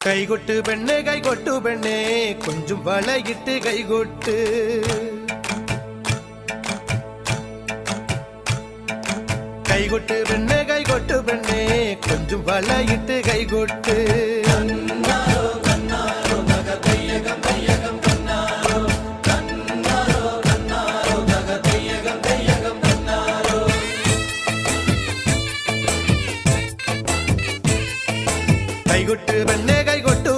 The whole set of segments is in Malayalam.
കൈകൊട്ട് പെണ്ണേ കൊഞ്ചും വളയിട്ട് കൈകൊട്ട് കൈകൊട്ട് പെണ്ണേ കൊഞ്ചും വളയിട്ട് കൈകൊട്ട് കൈകൊട്ട്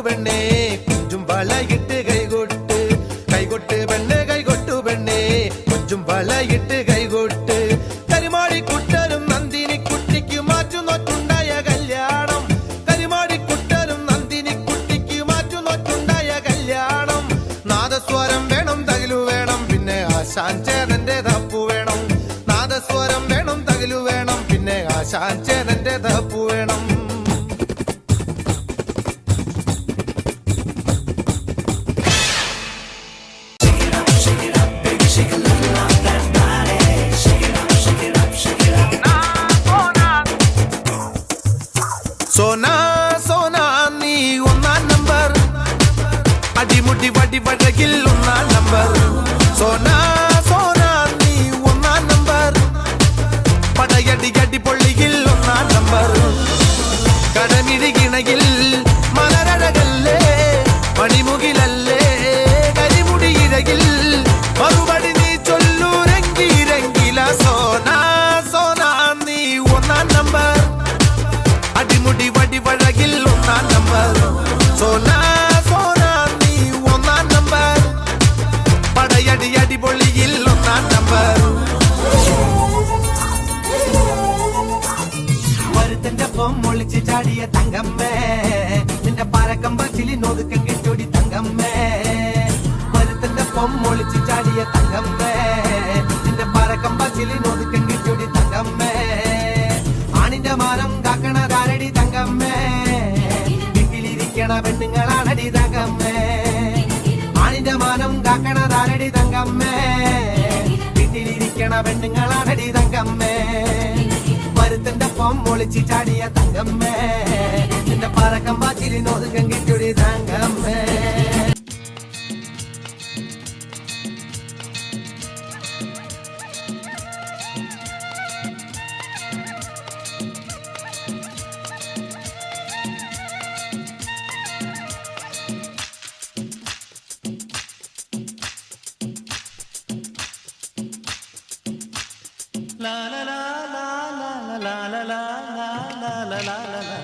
പെണ്ണേ കൊഞ്ചും വളയിട്ട് കൈകൊട്ട് കൈകൊട്ട് പെണ്ണേ കൊഞ്ചും വളയിട്ട് കൈകൊട്ട് കരിമാടിക്കുട്ടനും നന്ദിനി കുട്ടിക്ക് മാറ്റുനോറ്റുണ്ടായ കല്യാണം കരിമാടിക്കുട്ടനും നന്ദിനി കുട്ടിക്ക് മാറ്റുനോറ്റുണ്ടായ കല്യാണം നാദസ്വരം വേണം തകിലു വേണം പിന്നെ ആശാൻ ചേതന്റെ തപ്പു വേണം നാദസ്വരം വേണം തകിലു വേണം പിന്നെ ആശാൻ ചേതന്റെ തപ്പു വേണം സോനാ സോനാ നീ ഒന്നാം നമ്പർ അടിമുടി വടി വടകിൽ ഒന്നാം നമ്പർ സോനാ സോനാ നീ ഒന്നാം നമ്പർ പടയടി അടി പൊള്ളിയിൽ ഒന്നാം നമ്പർ കടമിഴികിണയിൽ മലരഴകല്ലേ മണിമുകിലല്ലേ കരിമുടി ഇഴകിൽ മറുപടി നീ ചൊല്ലൂരെങ്കിരെങ്കില സോനാ സോനാ നീ ഒന്നാം നമ്പർ അടിമുടി വടി വഴകിൽ ഒന്നാം നമ്പർ സോനാ സോനാ നീ ഒന്നാം നമ്പർ പടയടി അടിപൊളിയിൽ ഒന്നാം നമ്പർ മരുത്തന്റെ പൊമ്മൊളിച്ച് ചാടിയ തങ്കമ്മേ നിന്റെ പരക്കം പച്ചിലി നൊതുക്കം കെട്ടൊടി തങ്കമ്മേ മരുത്തന്റെ പൊമ്മൊളിച്ച് ചാടിയ തങ്കമ്മേ നിന്റെ പരക്കം പച്ചിലി നൊതുക്കം കെട്ടൊടി തങ്കമ്മേ ആണിന്റെ മാനം കാക്കണതാരടി തങ്കമ്മേ വീട്ടിലിരിക്കണ പെണ്ണുങ്ങളാണടി തങ്കമ്മേ ആണിന്റെ മാനം കാക്കണതാരടി തങ്കമ്മേ വീട്ടിലിരിക്കണ പെണ്ണുങ്ങളാണടി തങ്കമ്മേ മരുത്തന്റെ പൊമ്മൊളിച്ച് ചാടിയ തങ്കമ്മേ നിന്റെ പറക്കം പാച്ചിരി നോതുക്കം കിട്ടൊടി തങ്കമ്മേ la la la la la la la la la la la la la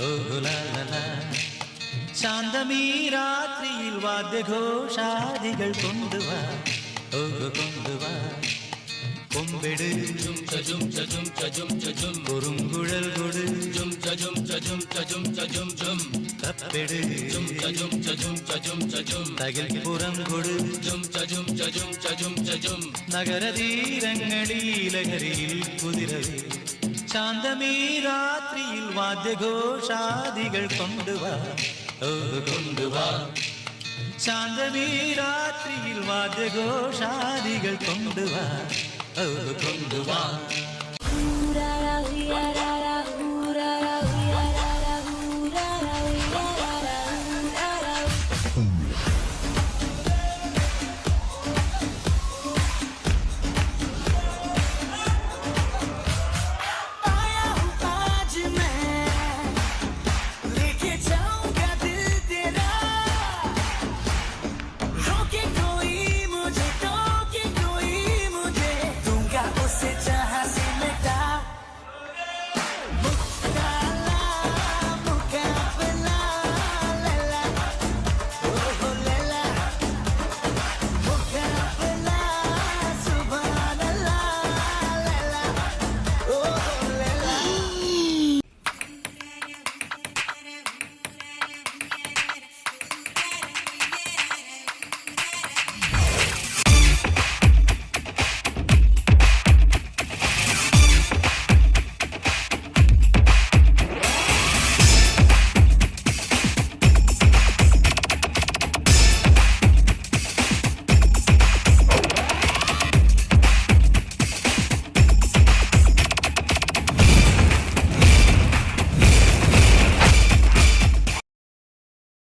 oh la la la ശാന്തമീ രാത്രിയിൽ വാദ്യഘോഷാദികൾ കൊണ്ടുവാ ഓ കൊണ്ടുവാ കൊമ്പെട് കുറുങ്കുഴൽ കൊട് തപ്പെട് തകിൽപ്പുറം കൊട് നഗരതീരങ്ങളിൽ ലഹരിയിൽ കുതിരവേ ശാന്തമീ രാത്രിയിൽ വാദ്യഘോഷാദികൾ കൊണ്ടുവാ ഓ കൊണ്ടുവാ ശാന്തമീ രാത്രിയിൽ വാദ്യഘോഷാദികൾ കൊണ്ടുവാ ഓ കൊണ്ടുവാ